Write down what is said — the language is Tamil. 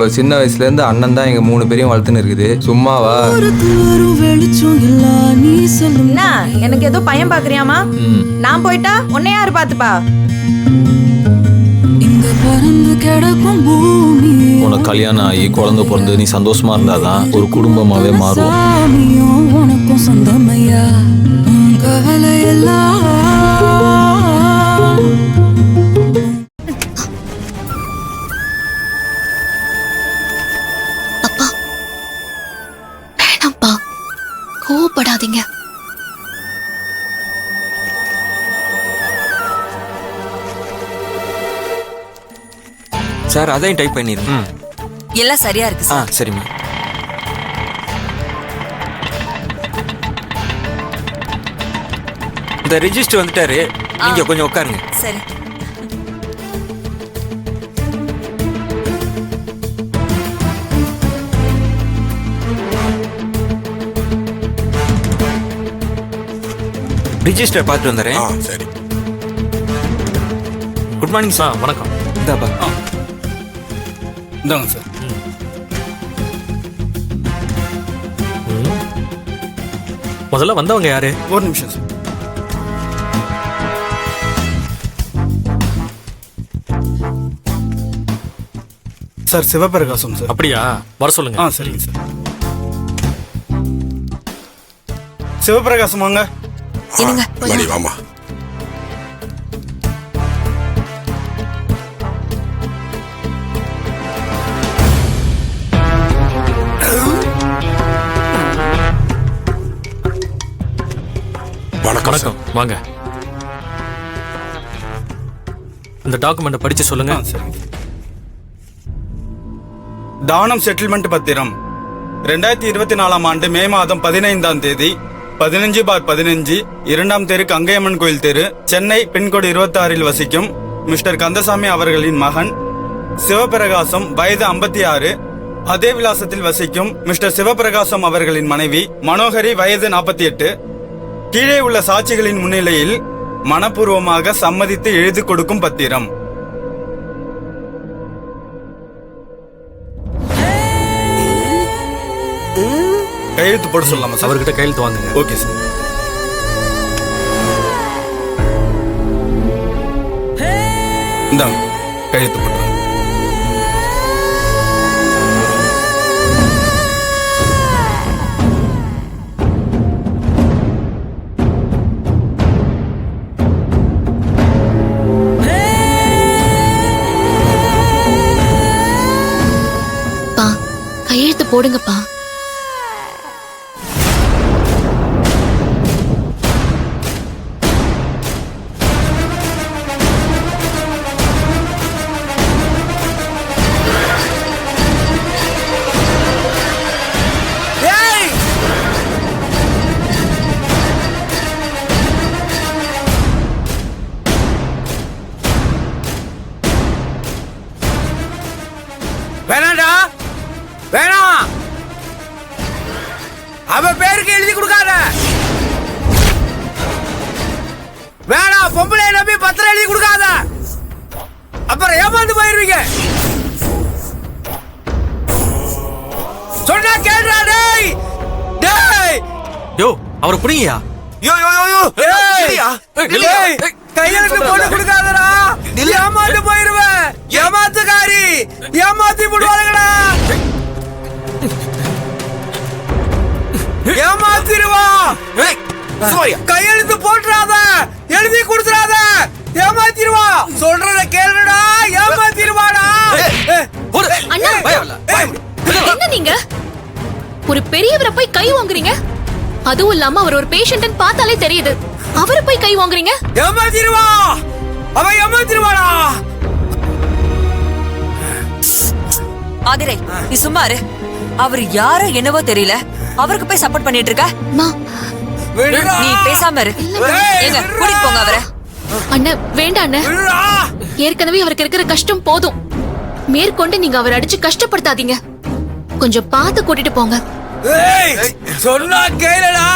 அவ்வளவு சின்ன வயசுல இருந்து அண்ணன் தான் எங்க 3 பேரையும் வளர்த்துன்னு இருக்குது. சும்மாவா? என்ன எனக்கு ஏதோ பையன் பாக்குறியாமா? நான் போயிட்டா உன்னை யாரு பாத்துப்பா? உனக்கு கல்யாணம் ஆகி குழந்தை பிறந்து நீ சந்தோஷமா இருந்தாதான் ஒரு குடும்பமாவே மாறும். உனக்கும் சொந்தமையா கவலை எல்லாம். அப்பா வேணாம்ப்பா, கோவப்படாதீங்க. சார் அதையும் டைப் பண்ணிருக்கேன். எல்லாம் சரியா இருக்கு சார். சரிம்மா. இந்த ரிஜிஸ்டர் வந்துட்டாரு, நீங்க கொஞ்சம் உட்காருங்க. சரி. ரிஜிஸ்டர் பார்த்துட்டு வந்துடுறேன். சரி. Good morning sir. வணக்கம். இந்தாப்பா. இந்தாங்க சார். முதல்ல வந்தவங்க யாரு? ஒரு நிமிஷம் சார். Sir Sivaprakasam sir. அப்படியா? வர சொல்லுங்க. சரிங்க சார். சிவபிரகாசம் வாங்க. என்னங்க மணி வாமா. வணக்கம். வாங்க. இந்த டாக்குமெண்ட் படிச்சு சொல்லுங்க. தானம் செட்டில்மெண்ட் பத்திரம் 2024 ஆண்டு மே மாதம் 15ஆம் தேதி 15/15 2ஆம் தெரு கங்கையம்மன் கோயில் தெரு, சென்னை, பின்கோடு 26 வசிக்கும் மிஸ்டர் கந்தசாமி அவர்களின் மகன் சிவபிரகாசம், வயது 56. அதே விலாசத்தில் வசிக்கும் மிஸ்டர் சிவபிரகாசம் அவர்களின் மனைவி மனோகரி, வயது 48. கீழே உள்ள சாட்சிகளின் முன்னிலையில் மனப்பூர்வமாக சம்மதித்து எழுதி கொடுக்கும் பத்திரம். கையெழுத்து போட சொல்லலாமா சார்? அவர்கிட்ட கையெழுத்து வாங்குங்க. Okay sir. இந்தாங்க கையெழுத்து போடுறேன். கையெழுத்து போடுங்கப்பா. வேணாண்டா, வேணாம். அவ பேருக்கு எழுதி கொடுக்காத. வேணாம். பொம்பளை நம்பி பத்திரம் எழுதி கொடுக்காத, அப்புறம் ஏமாந்து போயிருவீங்க. சொன்னா கேட்றா. டேய் டேய், யோ அவரை புடிங்கயா. யோ யோ யோ யோ, டேய் கையெழுத்து போட்டு கொடுக்காதடா, ஏமாந்து போயிருவேன். ஏமாத்துக்காரி, ஏமாத்தி போடுவாங்கடா. ஏமாத்திடுவா. கையெழுத்து போட்டுறாத, எழுதி கொடுத்துறாத, ஏமாத்திடுவா. சொல்றத கேளுடா, ஏமாத்திடுவாடா. என்ன நீங்க ஒரு பெரியவரை போய் கை வாங்குறீங்க? அதுவும் இல்லாம அவர் ஒரு பேஷண்ட் பார்த்தாலே தெரியுது, அவரை போய் கை வாங்குறீங்க. ஏமாத்திடுவா, அவ ஏமாத்திடுவாடா. ஆதிரை, நீ சும்மா இரு. அவர் யாரோ என்னவோ தெரியல, அவருக்கு போய் சப்போர்ட் பண்ணிட்டு இருக்க. நீ பேசாம இரு. எங்க கூட்டிட்டு போங்க அவரை. அண்ணன் வேண்டாம் அண்ணன், ஏற்கனவே அவருக்கு இருக்கிற கஷ்டம் போதும். மேற்கொண்டு நீங்க அவரை அடிச்சு கஷ்டப்படுத்தாதீங்க. கொஞ்சம் பார்த்து கூட்டிட்டு போங்க. சொன்னா கேளுடா.